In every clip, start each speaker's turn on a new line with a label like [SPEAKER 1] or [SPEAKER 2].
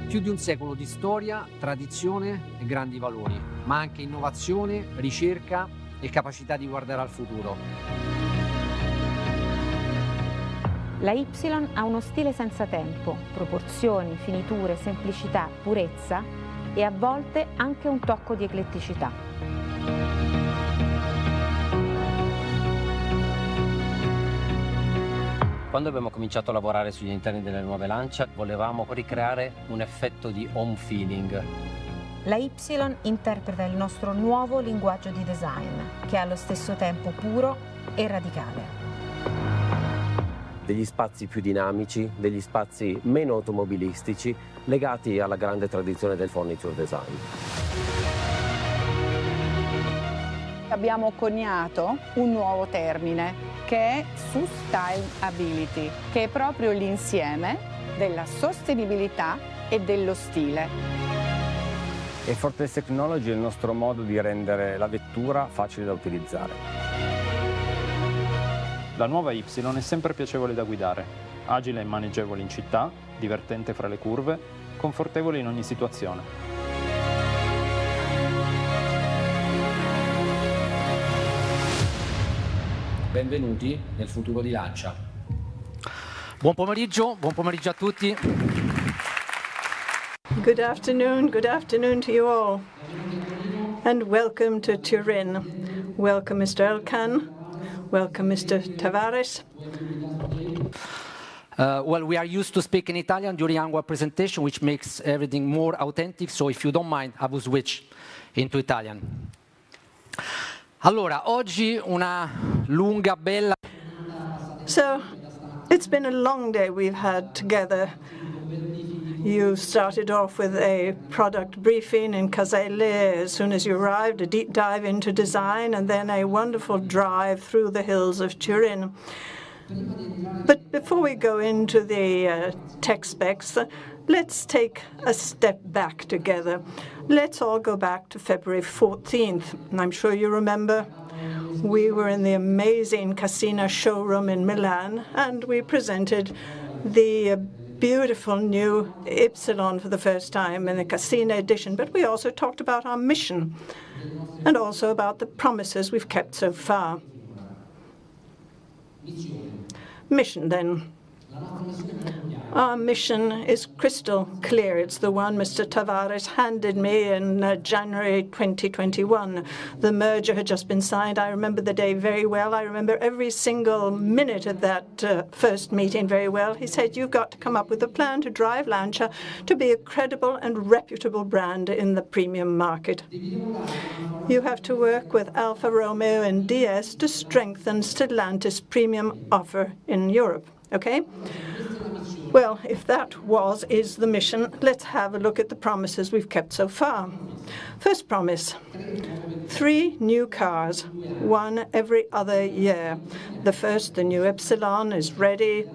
[SPEAKER 1] Più di un secolo di storia, tradizione e grandi valori, ma anche innovazione, ricerca e capacità di guardare al futuro.
[SPEAKER 2] La Ypsilon ha uno stile senza tempo, proporzioni, finiture, semplicità, purezza e a volte anche un tocco di ecletticità.
[SPEAKER 3] Quando abbiamo cominciato a lavorare sugli interni delle nuove Lancia, volevamo ricreare un effetto di home feeling.
[SPEAKER 2] La Ypsilon interpreta il nostro nuovo linguaggio di design, che è allo stesso tempo puro e radicale.
[SPEAKER 4] Degli spazi più dinamici, degli spazi meno automobilistici, legati alla grande tradizione del furniture design.
[SPEAKER 5] Abbiamo coniato un nuovo termine che è Sustainability, che è proprio l'insieme della sostenibilità e dello stile.
[SPEAKER 6] Effortless Technology è il nostro modo di rendere la vettura facile da utilizzare.
[SPEAKER 7] La nuova Ypsilon è sempre piacevole da guidare, agile e maneggevole in città, divertente fra le curve, confortevole in ogni situazione.
[SPEAKER 1] Benvenuti nel futuro di Lancia. Buon pomeriggio a tutti.
[SPEAKER 8] Good afternoon to you all. And welcome to Turin. Welcome Mr. Elkann, welcome Mr. Tavares.
[SPEAKER 1] Well, we are used to speak in Italian during our presentation, which makes everything more authentic, so if you don't mind, I will switch into Italian. Allora, oggi una lunga, bella...
[SPEAKER 8] So, it's been a long day we've had together. You started off with a product briefing in Caselle as soon as you arrived, a deep dive into design, and then a wonderful drive through the hills of Turin. But before we go into the tech specs, let's take a step back together. Let's all go back to February 14th. I'm sure you remember we were in the amazing Cassina showroom in Milan, and we presented the beautiful new Ypsilon for the first time in the Cassina edition. But we also talked about our mission and also about the promises we've kept so far. Mission, then. Our mission is crystal clear. It's the one Mr. Tavares handed me in January 2021. The merger had just been signed. I remember the day very well. I remember every single minute of that first meeting very well. He said, you've got to come up with a plan to drive Lancia to be a credible and reputable brand in the premium market. You have to work with Alfa Romeo and DS to strengthen Stellantis' premium offer in Europe. Okay? Well, if that is the mission, let's have a look at the promises we've kept so far. First promise, 3 new cars, 1 every other year. The first, the new Ypsilon, is ready,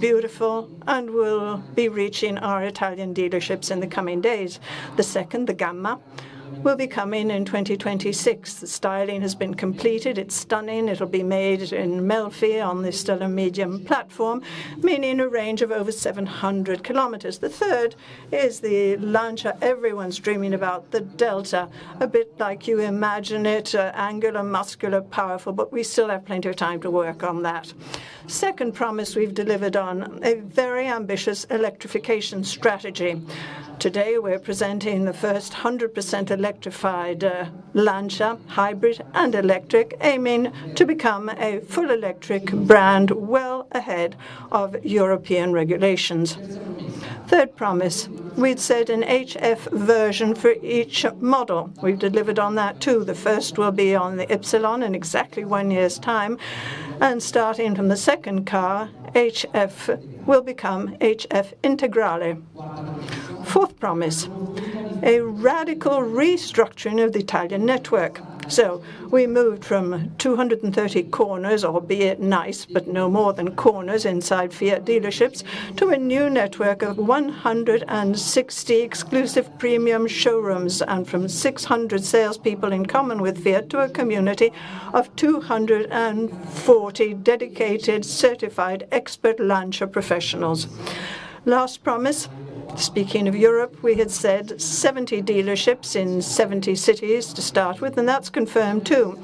[SPEAKER 8] beautiful, and will be reaching our Italian dealerships in the coming days. The second, the Gamma, will be coming in 2026. The styling has been completed. It's stunning. It'll be made in Melfi on the Stellar Medium platform, meaning a range of over 700 kilometers. The third is the Lancia everyone's dreaming about, the Delta, a bit like you imagine it, angular, muscular, powerful, but we still have plenty of time to work on that. Second promise we've delivered on, a very ambitious electrification strategy. Today we're presenting the first 100% electrified Lancia, hybrid and electric, aiming to become a full electric brand well ahead of European regulations. Third promise, we'd said an HF version for each model. We've delivered on that too. The first will be on the Ypsilon in exactly 1 year's time. And starting from the second car, HF will become HF Integrale. Fourth promise, a radical restructuring of the Italian network. So we moved from 230 corners, albeit nice, but no more than corners inside Fiat dealerships, to a new network of 160 exclusive premium showrooms, and from 600 salespeople in common with Fiat to a community of 240 dedicated, certified, expert Lancia professionals. Last promise, Speaking of Europe, we had said 70 dealerships in 70 cities to start with, and that's confirmed too.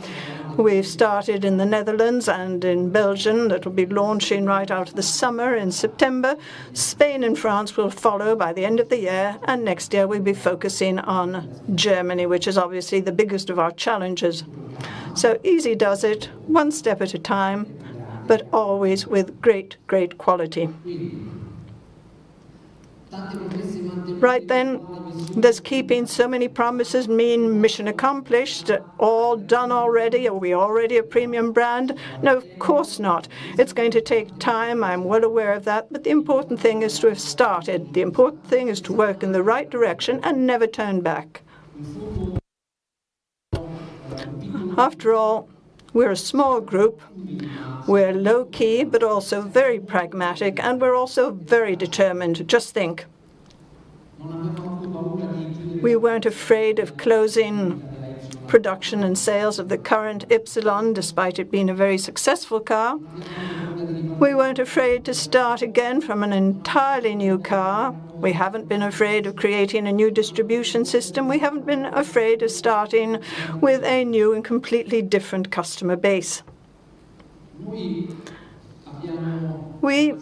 [SPEAKER 8] We've started in the Netherlands and in Belgium. That will be launching right out of the summer in September. Spain and France will follow by the end of the year, and next year we'll be focusing on Germany, which is obviously the biggest of our challenges. So easy does it, one step at a time, but always with great, great quality. Right then, does keeping so many promises mean mission accomplished, all done already? Are we already a premium brand? No, of course not. It's going to take time, I'm well aware of that, but the important thing is to have started. The important thing is to work in the right direction and never turn back. After all, we're a small group. We're low-key, but also very pragmatic, and we're also very determined. Just think. We weren't afraid of closing production and sales of the current Ypsilon, despite it being a very successful car. We weren't afraid to start again from an entirely new car. We haven't been afraid of creating a new distribution system. We haven't been afraid of starting with a new and completely different customer base. We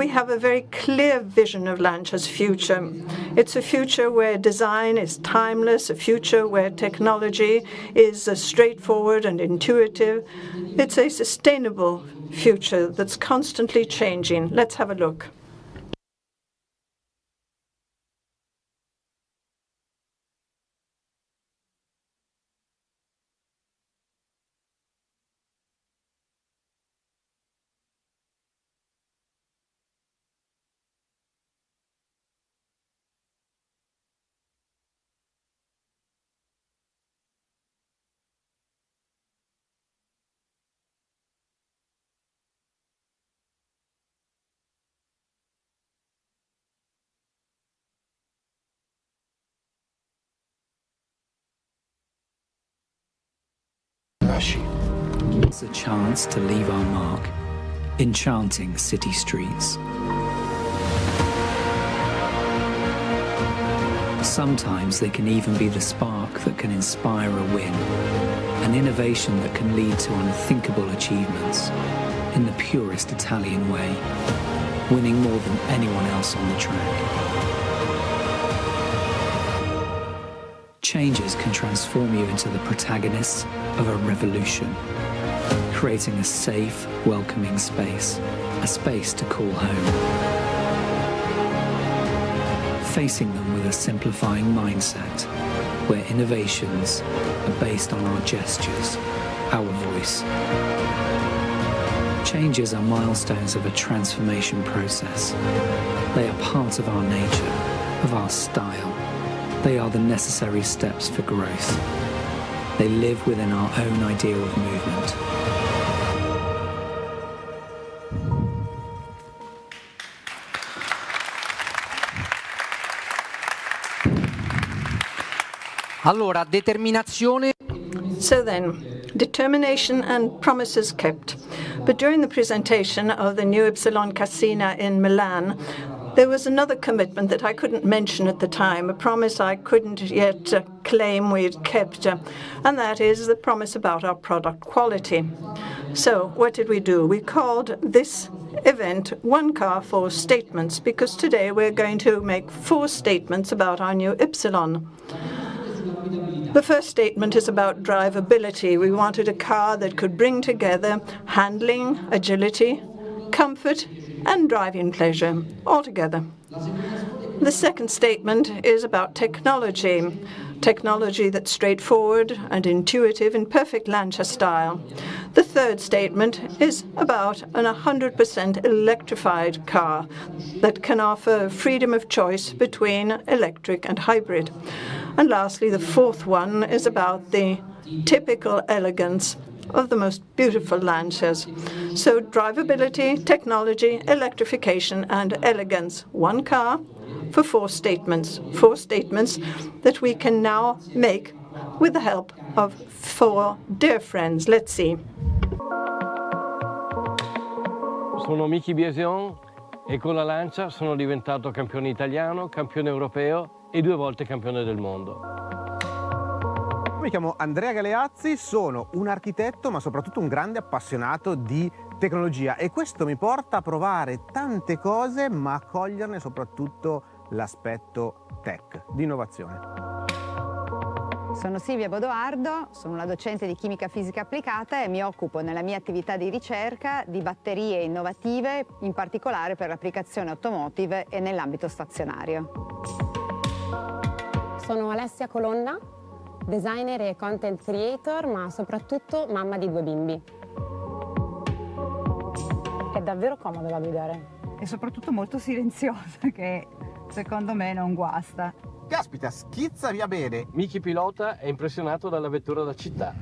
[SPEAKER 8] have a very clear vision of Lancia's future. It's a future where design is timeless, a future where technology is straightforward and intuitive. It's a sustainable future that's constantly changing. Let's have a look.
[SPEAKER 9] It's a chance to leave our mark, enchanting city streets. Sometimes they can even be the spark that can inspire a win, an innovation that can lead to unthinkable achievements in the purest Italian way, winning more than anyone else on the track. Changes can transform you into the protagonists of a revolution, creating a safe, welcoming space, a space to call home. Facing them with a simplifying mindset, where innovations are based on our gestures, our voice. Changes are milestones of a transformation process. They are part of our nature, of our style. They are the necessary steps for growth. They live within our own idea of movement.
[SPEAKER 1] Allora, determinazione.
[SPEAKER 8] So then, determination and promises kept. But during the presentation of the new Ypsilon Casina in Milan, there was another commitment that I couldn't mention at the time, a promise I couldn't yet claim we'd kept, and that is the promise about our product quality. So what did we do? We called this event One Car, Four Statements, because today we're going to make 4 statements about our new Ypsilon. The first statement is about drivability. We wanted a car that could bring together handling, agility, comfort, and driving pleasure all together. The second statement is about technology. Technology that's straightforward and intuitive in perfect Lancia style. The third statement is about an 100% electrified car that can offer freedom of choice between electric and hybrid. And lastly, the fourth one is about the typical elegance of the most beautiful Lancias. So drivability, technology, electrification, and elegance. One car for 4 statements. 4 statements that we can now make with the help of 4 dear friends. Let's see.
[SPEAKER 10] Sono Michi Biesion e con la Lancia sono diventato campione italiano, campione europeo e 2 volte campione del mondo.
[SPEAKER 11] Mi chiamo Andrea Galeazzi, sono un architetto ma soprattutto un grande appassionato di tecnologia e questo mi porta a provare tante cose ma a coglierne soprattutto l'aspetto tech, di innovazione.
[SPEAKER 12] Sono Silvia Bodoardo, sono una docente di chimica fisica applicata e mi occupo nella mia attività di ricerca di batterie innovative, in particolare per l'applicazione automotive e nell'ambito stazionario.
[SPEAKER 13] Sono Alessia Colonna, designer e content creator, ma soprattutto mamma di 2 bimbi. È davvero comodo da guidare.
[SPEAKER 14] E soprattutto molto silenziosa, che secondo me non guasta.
[SPEAKER 11] Caspita, schizza via bene!
[SPEAKER 10] Miki pilota è impressionato dalla vettura da città.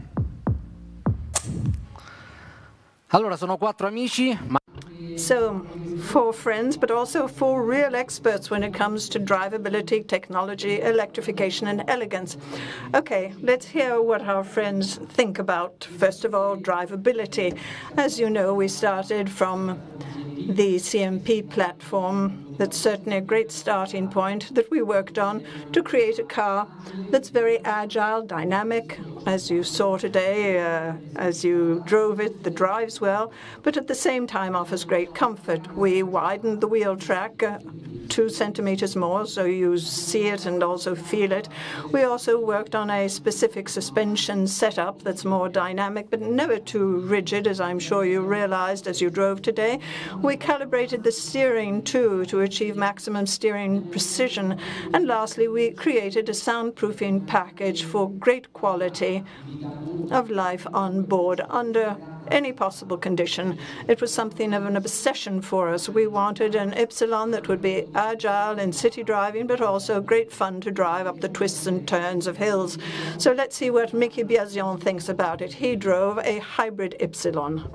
[SPEAKER 1] Allora, sono 4 amici, ma...
[SPEAKER 8] So, 4 friends, but also 4 real experts when it comes to drivability, technology, electrification and elegance. Okay, let's hear what our friends think about, first of all, drivability. As you know, we started from the CMP platform. That's certainly a great starting point that we worked on to create a car that's very agile, dynamic, as you saw today, as you drove it, that drives well, but at the same time offers great comfort. We widened the wheel track 2 centimeters more, so you see it and also feel it. We also worked on a specific suspension setup that's more dynamic, but never too rigid, as I'm sure you realized as you drove today. We calibrated the steering too to achieve maximum steering precision. And lastly, we created a soundproofing package for great quality of life on board under any possible condition. It was something of an obsession for us. We wanted an Ypsilon that would be agile in city driving, but also great fun to drive up the twists and turns of hills. So let's see what Mickey Biasion thinks about it. He drove a hybrid Ypsilon.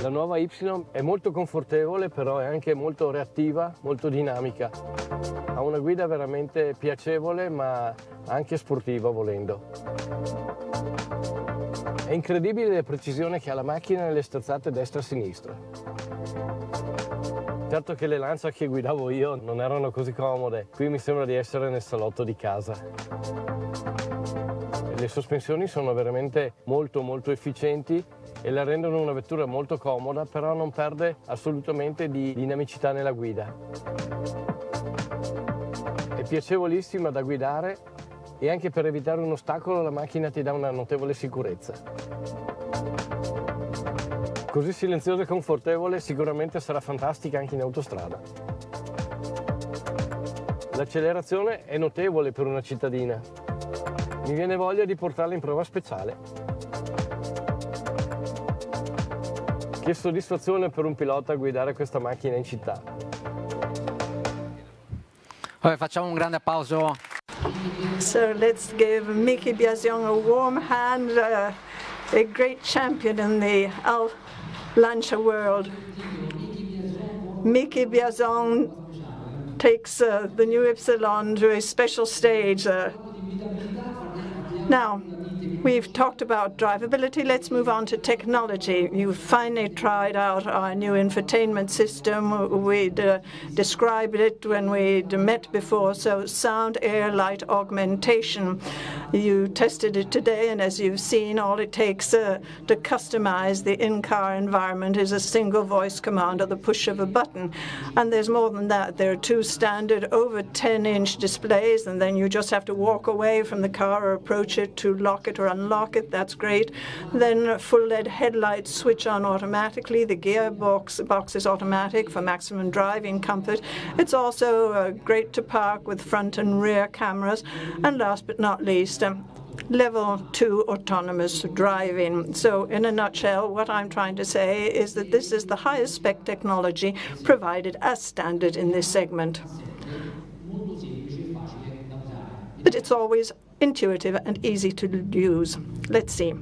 [SPEAKER 10] La nuova Ypsilon è molto confortevole, però è anche molto reattiva, molto dinamica. Ha una guida veramente piacevole, ma anche sportiva volendo. È incredibile la precisione che ha la macchina nelle sterzate destra e sinistra. Certo che le Lancia che guidavo io non erano così comode. Qui mi sembra di essere nel salotto di casa. Le sospensioni sono veramente molto efficienti e la rendono una vettura molto comoda, però non perde assolutamente di dinamicità nella guida. È piacevolissima da guidare e anche per evitare un ostacolo la macchina ti dà una notevole sicurezza. Così silenziosa e confortevole sicuramente sarà fantastica anche in autostrada. L'accelerazione è notevole per una cittadina. Mi viene voglia di portarla in prova speciale. Che soddisfazione per un pilota guidare questa macchina in città.
[SPEAKER 1] Vabbè, facciamo un grande applauso.
[SPEAKER 8] So let's give Mickey Biasion a warm hand, a great champion in the Lancia world. Mickey Biasion takes the new Ypsilon to a special stage. Now, we've talked about drivability. Let's move on to technology. You finally tried out our new infotainment system. We'd described it when we'd met before, so sound, air, light augmentation. You tested it today, and as you've seen, all it takes to customize the in-car environment is a single voice command or the push of a button. And there's more than that. There are 2 standard over 10-inch displays, and then you just have to walk away from the car or approach it to lock it or unlock it. That's great. Then full LED headlights switch on automatically. The gearbox is automatic for maximum driving comfort. It's also great to park with front and rear cameras. And last but not least, level 2 autonomous driving. So in a nutshell, what I'm trying to say is that this is the highest spec technology provided as standard in this segment. But it's always intuitive and easy to use. Let's see.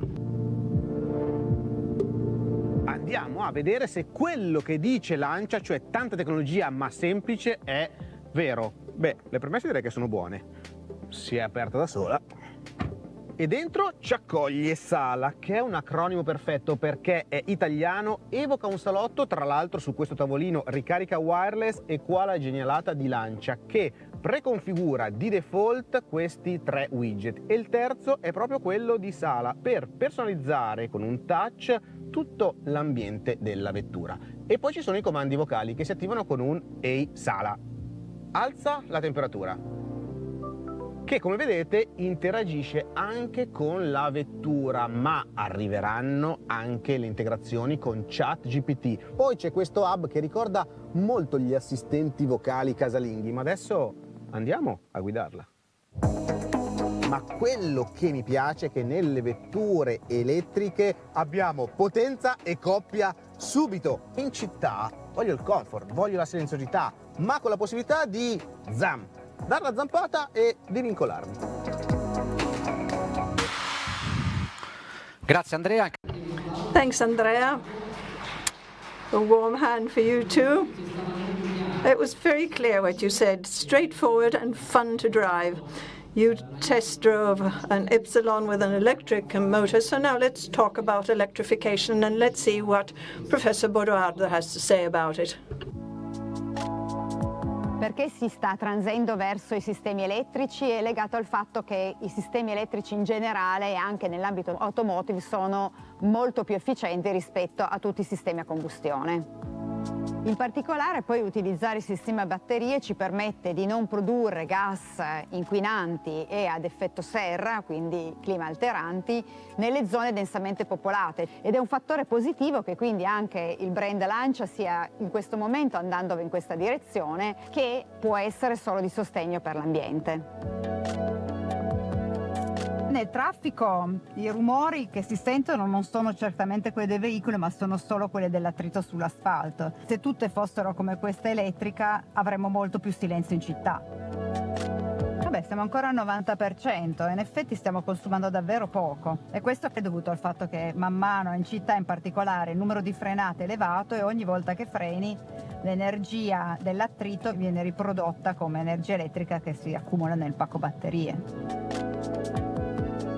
[SPEAKER 11] Andiamo a vedere se quello che dice Lancia, cioè tanta tecnologia ma semplice, è vero. Beh, le premesse direi che sono buone. Si è aperta da sola e dentro ci accoglie Sala, che è un acronimo perfetto perché è italiano, evoca un salotto, tra l'altro su questo tavolino ricarica wireless e qua la genialata di Lancia che preconfigura di default questi 3 widget e il terzo è proprio quello di Sala per personalizzare con un touch tutto l'ambiente della vettura. E poi ci sono i comandi vocali che si attivano con un Ehi Sala. Alza la temperatura, che come vedete interagisce anche con la vettura, ma arriveranno anche le integrazioni con ChatGPT. Poi c'è questo hub che ricorda molto gli assistenti vocali casalinghi, ma adesso andiamo a guidarla. Ma quello che mi piace è che nelle vetture elettriche abbiamo potenza e coppia subito. In città voglio il comfort, voglio la silenziosità, ma con la possibilità di zam, dare la zampata e di vincolarmi.
[SPEAKER 1] Grazie Andrea.
[SPEAKER 8] Thanks, Andrea. A warm hand for you too. It was very clear what you said, straightforward and fun to drive. You test drove an Ypsilon with an electric motor, so now let's talk about electrification and let's see what Professor Bodoardo has to say about it.
[SPEAKER 12] Perché si sta transendo verso i sistemi elettrici è legato al fatto che i sistemi elettrici in generale e anche nell'ambito automotive sono molto più efficienti rispetto a tutti i sistemi a combustione. In particolare poi utilizzare il sistema batterie ci permette di non produrre gas inquinanti e ad effetto serra, quindi clima alteranti, nelle zone densamente popolate ed è un fattore positivo che quindi anche il brand Lancia stia in questo momento andando in questa direzione, che può essere solo di sostegno per l'ambiente.
[SPEAKER 14] Nel traffico i rumori che si sentono non sono certamente quelli dei veicoli, ma sono solo quelli dell'attrito sull'asfalto. Se tutte fossero come questa elettrica avremmo molto più silenzio in città. Vabbè, siamo ancora al 90% e in effetti stiamo consumando davvero poco. E questo è dovuto al fatto che man mano in città in particolare il numero di frenate è elevato e ogni volta che freni l'energia dell'attrito viene riprodotta come energia elettrica che si accumula nel pacco batterie.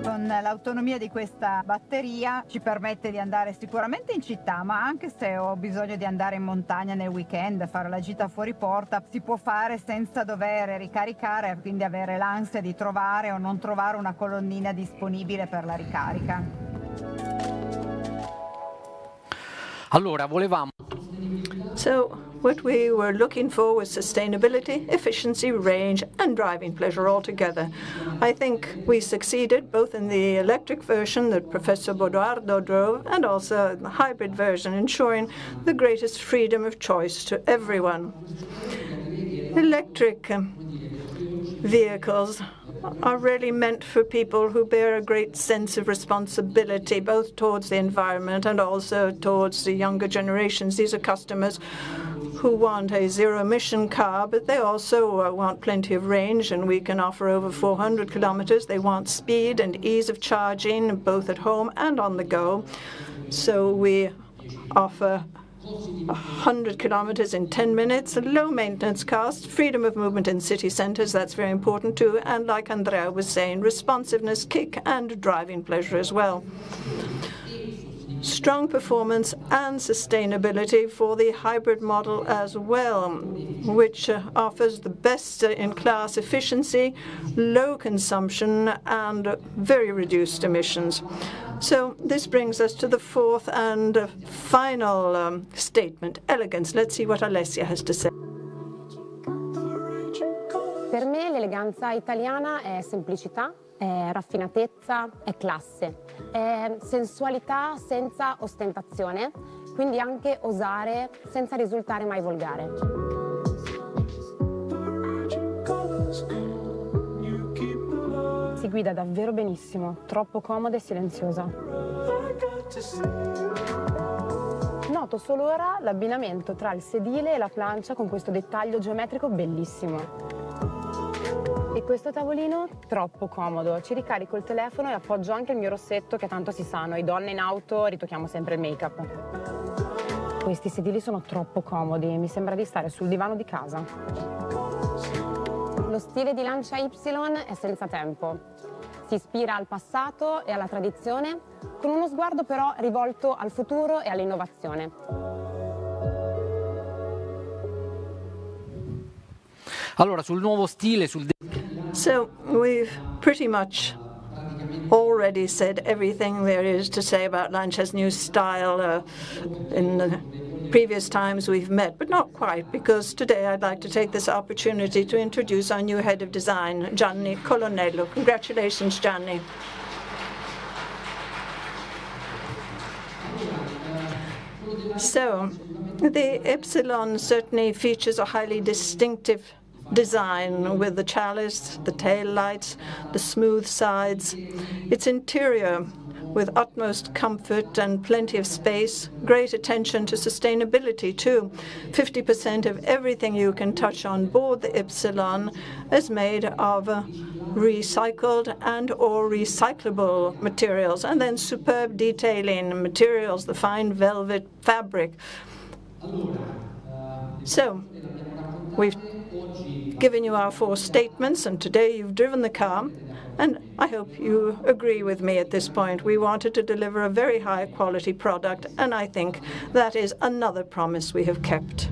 [SPEAKER 14] Con l'autonomia di questa batteria ci permette di andare sicuramente in città, ma anche se ho bisogno di andare in montagna nel weekend, fare la gita fuori porta, si può fare senza dover ricaricare, quindi avere l'ansia di trovare o non trovare una colonnina disponibile per la ricarica.
[SPEAKER 1] Allora, volevamo...
[SPEAKER 8] So, what we were looking for was sustainability, efficiency, range, and driving pleasure all together. I think we succeeded both in the electric version that Professor Bodoardo drove and also the hybrid version, ensuring the greatest freedom of choice to everyone. Electric vehicles are really meant for people who bear a great sense of responsibility, both towards the environment and also towards the younger generations. These are customers who want a zero-emission car, but they also want plenty of range, and we can offer over 400 kilometers. They want speed and ease of charging, both at home and on the go. So we offer 100 kilometers in 10 minutes, low maintenance cost, freedom of movement in city centers, that's very important too, and like Andrea was saying, responsiveness, kick, and driving pleasure as well. Strong performance and sustainability for the hybrid model as well, which offers the best-in-class efficiency, low consumption, and very reduced emissions. So this brings us to the fourth and final statement, elegance. Let's see what Alessia has to say.
[SPEAKER 13] Per me l'eleganza italiana è semplicità, è raffinatezza, è classe, è sensualità senza ostentazione, quindi anche osare senza risultare mai volgare. Si guida davvero benissimo, troppo comoda e silenziosa. Noto solo ora l'abbinamento tra il sedile e la plancia con questo dettaglio geometrico bellissimo. E questo tavolino troppo comodo, ci ricarico il telefono e appoggio anche il mio rossetto, che tanto si sa, noi donne in auto ritocchiamo sempre il make-up. Questi sedili sono troppo comodi, mi sembra di stare sul divano di casa. Lo stile di Lancia Ypsilon è senza tempo. si ispira al passato e alla tradizione, con uno sguardo però rivolto al futuro e all'innovazione.
[SPEAKER 1] Allora, sul nuovo stile,
[SPEAKER 8] So we've pretty much already said everything there is to say about Lancia's new style in the previous times we've met, but not quite, because today I'd like to take this opportunity to introduce our new head of design, Gianni Colonnello. Congratulations, Gianni. So, the Ypsilon certainly features a highly distinctive design with the chalice, the tail lights, the smooth sides. Its interior with utmost comfort and plenty of space, great attention to sustainability too. 50% of everything you can touch on board the Ypsilon is made of recycled and or recyclable materials, and then superb detailing materials, the fine velvet fabric. So, we've given you our 4 statements, and today you've driven the car, and I hope you agree with me at this point. We wanted to deliver a very high quality product, and I think that is another promise we have kept.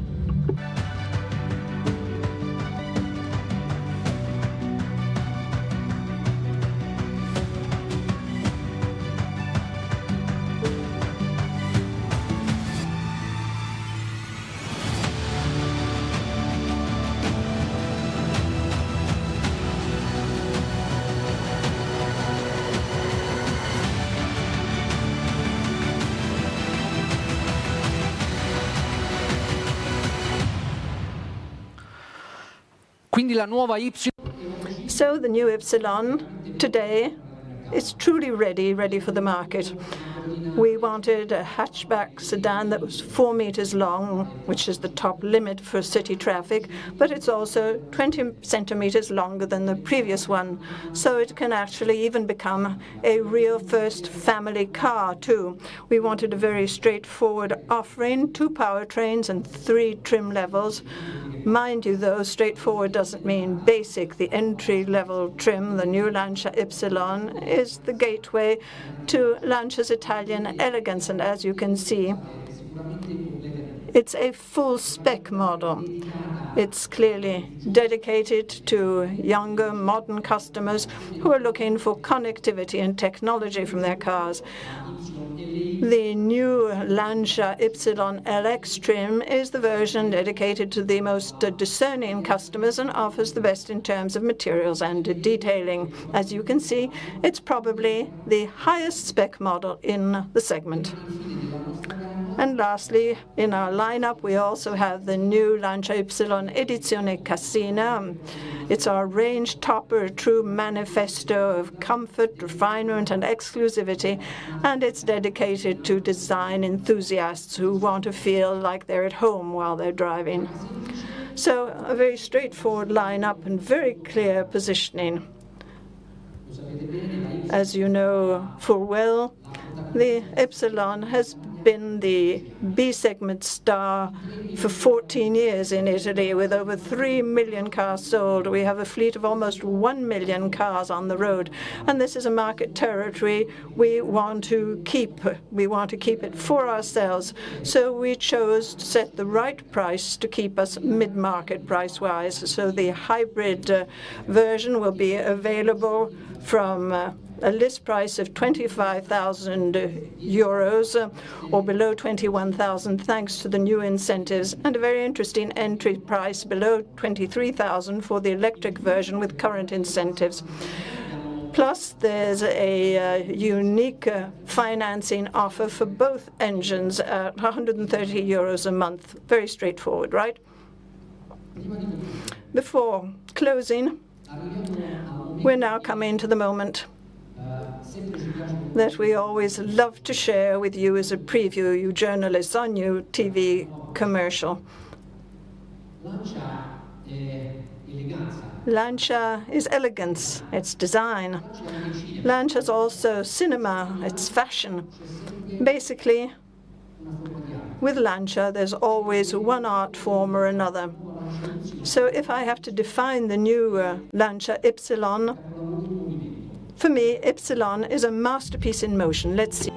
[SPEAKER 1] Quindi la nuova Ypsilon.
[SPEAKER 8] So the new Ypsilon today is truly ready for the market. We wanted a hatchback sedan that was 4 meters long, which is the top limit for city traffic, but it's also 20 centimeters longer than the previous one. So it can actually even become a real first family car too. We wanted a very straightforward offering, 2 powertrains and 3 trim levels. Mind you, though, straightforward doesn't mean basic. The entry-level trim, the new Lancia Ypsilon, is the gateway to Lancia's Italian Elegance, and as you can see, it's a full-spec model. It's clearly dedicated to younger, modern customers who are looking for connectivity and technology from their cars. The new Lancia Ypsilon LX trim is the version dedicated to the most discerning customers and offers the best in terms of materials and detailing. As you can see, it's probably the highest spec model in the segment. And lastly, in our lineup, we also have the new Lancia Ypsilon Edizione Cassina. It's our range topper, a true manifesto of comfort, refinement, and exclusivity, and it's dedicated to design enthusiasts who want to feel like they're at home while they're driving. So a very straightforward lineup and very clear positioning. As you know full well, the Ypsilon has been the B-segment star for 14 years in Italy, with over 3 million cars sold. We have a fleet of almost 1 million cars on the road, and this is a market territory we want to keep. We want to keep it for ourselves, so we chose to set the right price to keep us mid-market price-wise. So the hybrid version will be available from a list price of 25,000 euros or below 21,000 thanks to the new incentives, and a very interesting entry price below 23,000 for the electric version with current incentives. Plus, there's a unique financing offer for both engines at 130 euros a month. Very straightforward, right? Before closing, we're now coming to the moment that we always love to share with you as a preview, you journalists, on new TV commercial. Lancia is elegance, it's design. Lancia is also cinema, it's fashion. Basically, with Lancia, there's always one art form or another. So if I have to define the new Lancia Ypsilon, For me, Ypsilon is a masterpiece in motion. Let's see.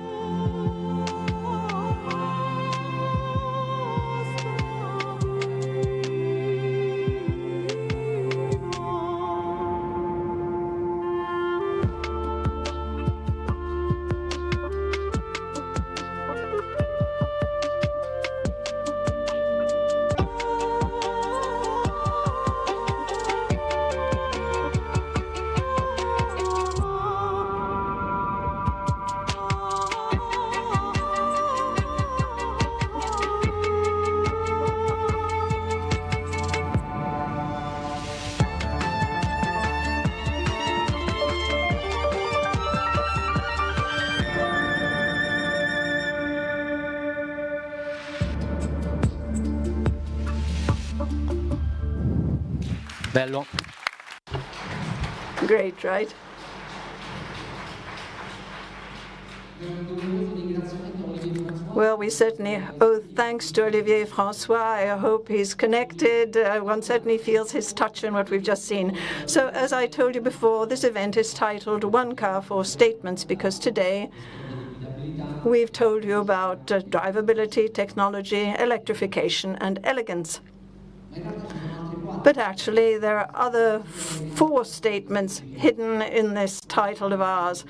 [SPEAKER 1] Bello.
[SPEAKER 8] Great, right? Well, we certainly owe thanks to Olivier Francois. I hope he's connected. One certainly feels his touch in what we've just seen. So, as I told you before, this event is titled One Car, Four Statements, because today we've told you about drivability, technology, electrification, and elegance. But actually, there are other four statements hidden in this title of ours.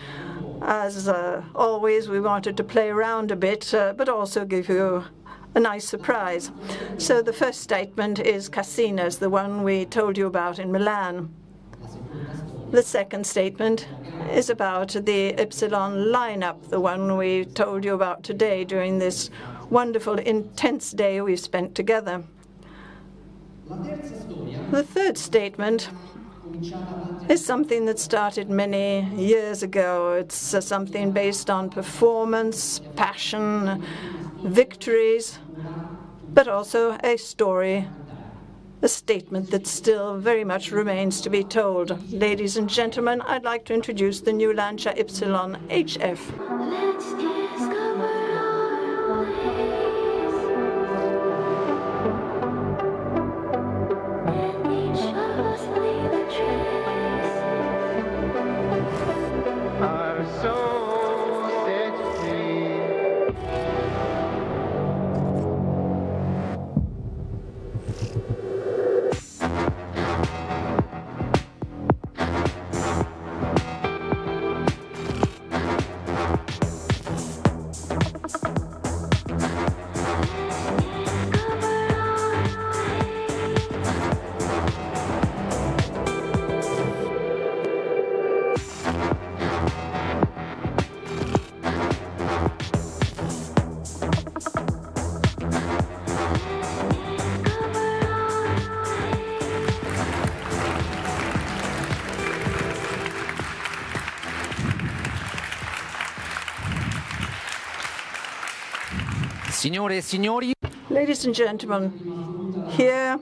[SPEAKER 8] As always, we wanted to play around a bit, but also give you a nice surprise. So the first statement is Cassina's, the one we told you about in Milan. The second statement is about the Ypsilon lineup, the one we told you about today during this wonderful, intense day we've spent together. The third statement is something that started many years ago. It's something based on performance, passion, victories, but also a story, a statement that still very much remains to be told. Ladies and gentlemen, I'd like to introduce the new Lancia Ypsilon HF.
[SPEAKER 1] Signore e signori,
[SPEAKER 8] ladies and gentlemen, here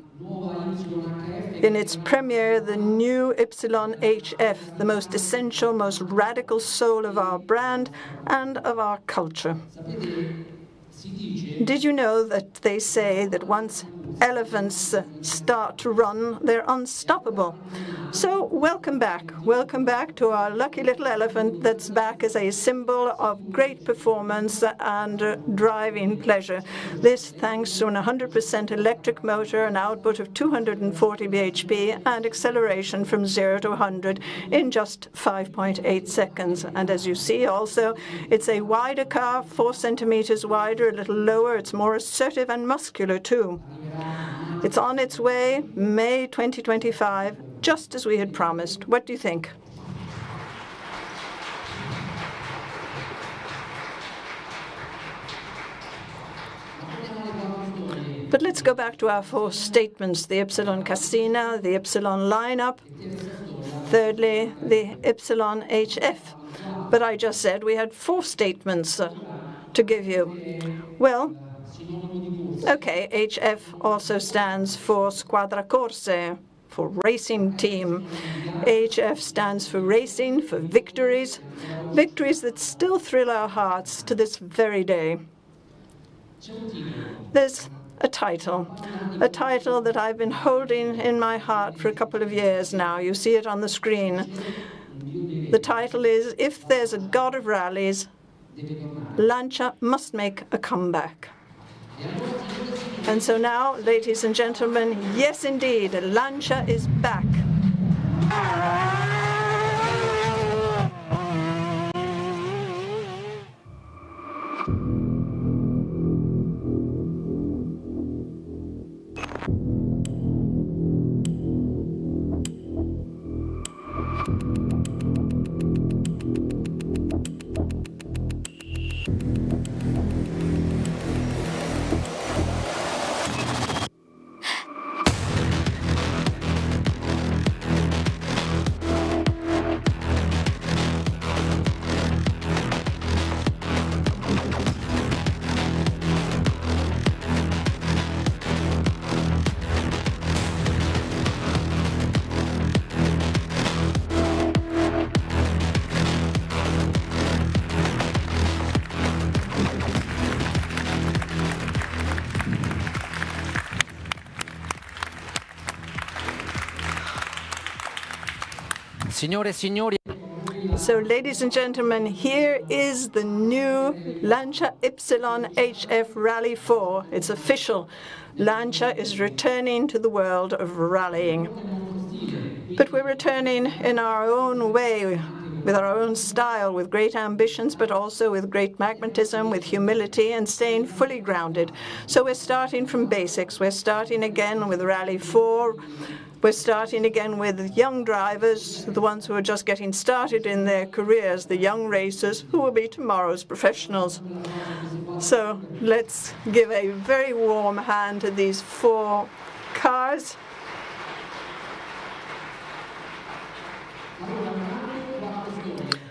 [SPEAKER 8] in its premiere, the new Ypsilon HF, the most essential, most radical soul of our brand and of our culture. Did you know that they say that once elephants start to run, they're unstoppable? So welcome back. Welcome back to our lucky little elephant that's back as a symbol of great performance and driving pleasure. This thanks to an 100% electric motor, an output of 240 bhp, and acceleration from 0 to 100 in just 5.8 seconds. And as you see also, it's a wider car, 4 centimeters wider, a little lower. It's more assertive and muscular too. It's on its way, May 2025, just as we had promised. What do you think? But let's go back to our four statements: the Ypsilon Cassina, the Ypsilon lineup, thirdly, the Ypsilon HF. But I just said we had four statements to give you. Well, okay, HF also stands for Squadra Corse, for racing team. HF stands for racing, for victories, victories that still thrill our hearts to this very day. There's a title that I've been holding in my heart for a couple of years now. You see it on the screen. The title is, If There's a God of Rallies, Lancia Must Make a Comeback. And so now, ladies and gentlemen, yes indeed, Lancia is back.
[SPEAKER 1] Signore e signori.
[SPEAKER 8] So, ladies and gentlemen, here is the new Lancia Ypsilon HF Rally 4. It's official. Lancia is returning to the world of rallying. But we're returning in our own way, with our own style, with great ambitions, but also with great magnetism, with humility, and staying fully grounded. So we're starting from basics. We're starting again with Rally 4. We're starting again with young drivers, the ones who are just getting started in their careers, the young racers who will be tomorrow's professionals. So let's give a very warm hand to these 4 cars.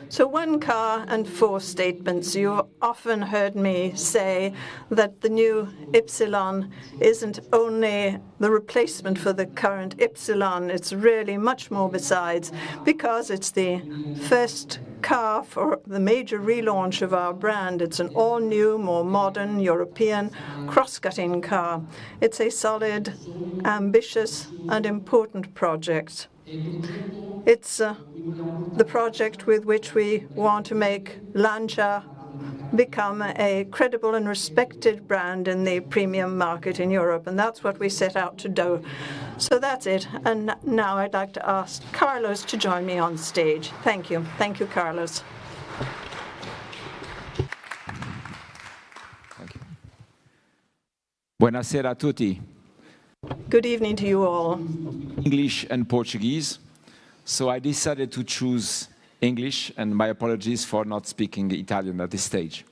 [SPEAKER 8] So 1 car and 4 statements. You've often heard me say that the new Ypsilon isn't only the replacement for the current Ypsilon, it's really much more besides, because it's the first car for the major relaunch of our brand. It's an all-new, more modern, European, cross-cutting car. It's a solid, ambitious, and important project. It's the project with which we want to make Lancia become a credible and respected brand in the premium market in Europe, and that's what we set out to do. So that's it. And now I'd like to ask Carlos to join me on stage. Thank you. Thank you, Carlos.
[SPEAKER 15] Thank you. Buonasera a tutti.
[SPEAKER 8] Good evening to you all.
[SPEAKER 15] English and Portuguese. So I decided to choose English, and my apologies for not speaking Italian at this stage.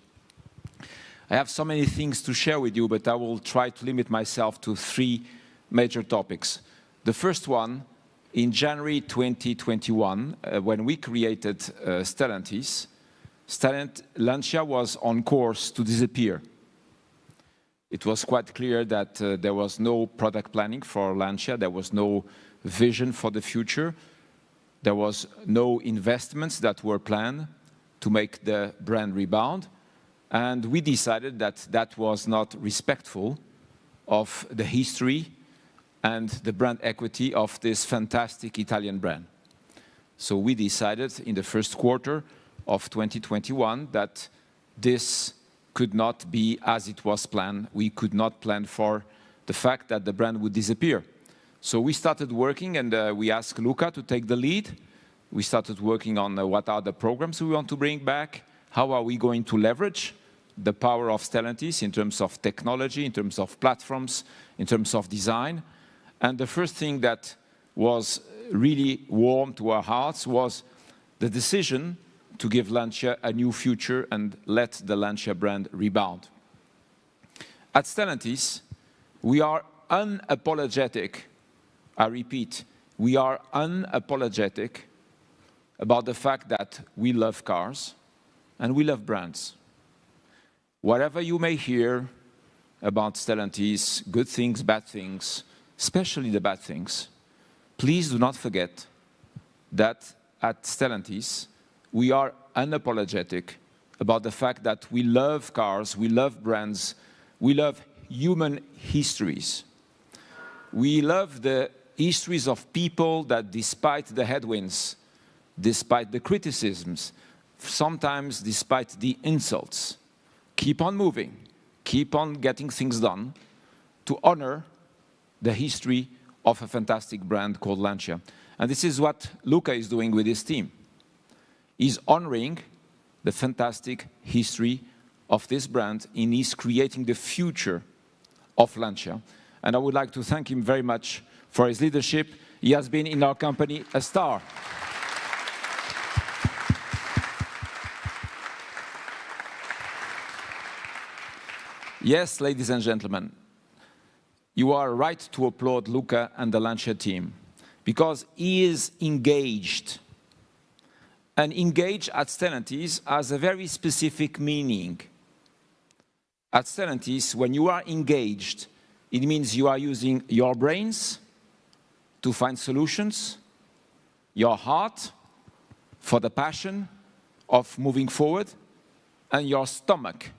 [SPEAKER 15] I have so many things to share with you, but I will try to limit myself to 3 major topics. The first one, in January 2021, when we created Stellantis, Lancia was on course to disappear. It was quite clear that there was no product planning for Lancia, there was no vision for the future. There was no investments that were planned to make the brand rebound. And we decided that that was not respectful of the history and the brand equity of this fantastic Italian brand. So we decided in the first quarter of 2021 that this could not be as it was planned. We could not plan for the fact that the brand would disappear. So we started working, and we asked Luca to take the lead. We started working on what are the programs we want to bring back, how are we going to leverage the power of Stellantis in terms of technology, in terms of platforms, in terms of design. And the first thing that was really warm to our hearts was the decision to give Lancia a new future and let the Lancia brand rebound. At Stellantis, we are unapologetic. I repeat, we are unapologetic about the fact that we love cars and we love brands. Whatever you may hear about Stellantis, good things, bad things, especially the bad things, please do not forget that at Stellantis, we are unapologetic about the fact that we love cars, we love brands, we love human histories. We love the histories of people that, despite the headwinds, despite the criticisms, sometimes despite the insults, keep on moving, keep on getting things done to honor the history of a fantastic brand called Lancia. And this is what Luca is doing with his team. He's honoring the fantastic history of this brand, and he's creating the future of Lancia. And I would like to thank him very much for his leadership. He has been in our company a star. Yes, ladies and gentlemen, you are right to applaud Luca and the Lancia team, because he is engaged. And engaged at Stellantis has a very specific meaning. At Stellantis, when you are engaged, it means you are using your brains to find solutions, your heart for the passion of moving forward, and your stomach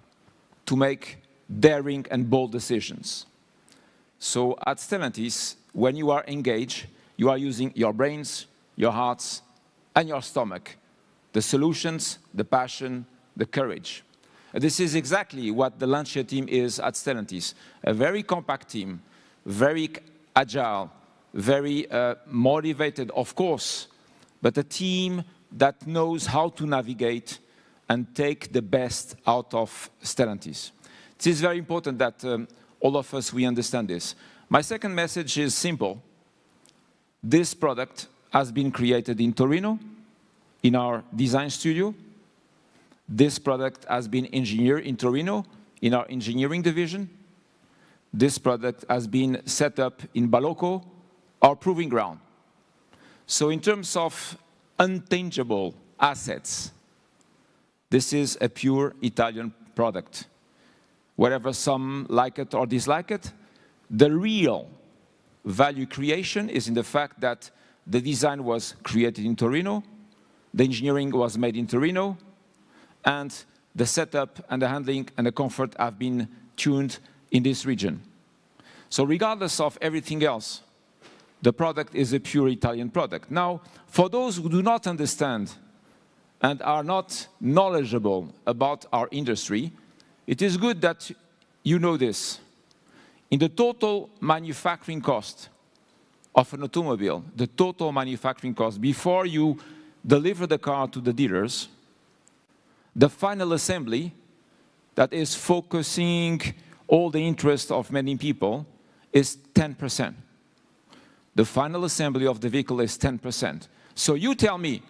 [SPEAKER 15] to make daring and bold decisions. So at Stellantis, when you are engaged, you are using your brains, your hearts, and your stomach. The solutions, the passion, the courage. This is exactly what the Lancia team is at Stellantis. A very compact team, very agile, very motivated, of course, but a team that knows how to navigate and take the best out of Stellantis. It is very important that all of us, we understand this. My second message is simple. This product has been created in Torino, in our design studio. This product has been engineered in Torino, in our engineering division. This product has been set up in Balocco, our proving ground. So in terms of intangible assets, this is a pure Italian product. Wherever some like it or dislike it, the real value creation is in the fact that the design was created in Torino, the engineering was made in Torino, and the setup and the handling and the comfort have been tuned in this region. So regardless of everything else, the product is a pure Italian product. Now, for those who do not understand and are not knowledgeable about our industry, it is good that you know this. In the total manufacturing cost of an automobile, the total manufacturing cost before you deliver the car to the dealers, the final assembly that is focusing all the interest of many people is 10%. The final assembly of the vehicle is 10%. So you tell me,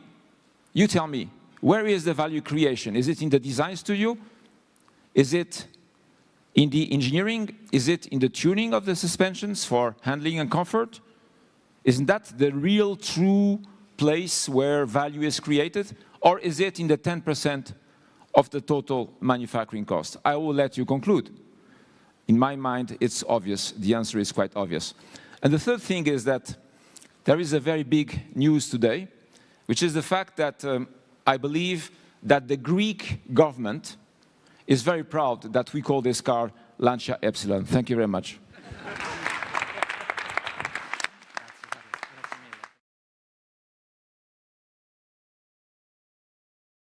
[SPEAKER 15] where is the value creation? Is it in the design studio? Is it in the engineering? Is it in the tuning of the suspensions for handling and comfort? Isn't that the real true place where value is created? Or is it in the 10% of the total manufacturing cost? I will let you conclude. In my mind, it's obvious. The answer is quite obvious. And the third thing is that there is a very big news today, which is the fact that I believe that the Greek government is very proud that we call this car Lancia Ypsilon. Thank you very much.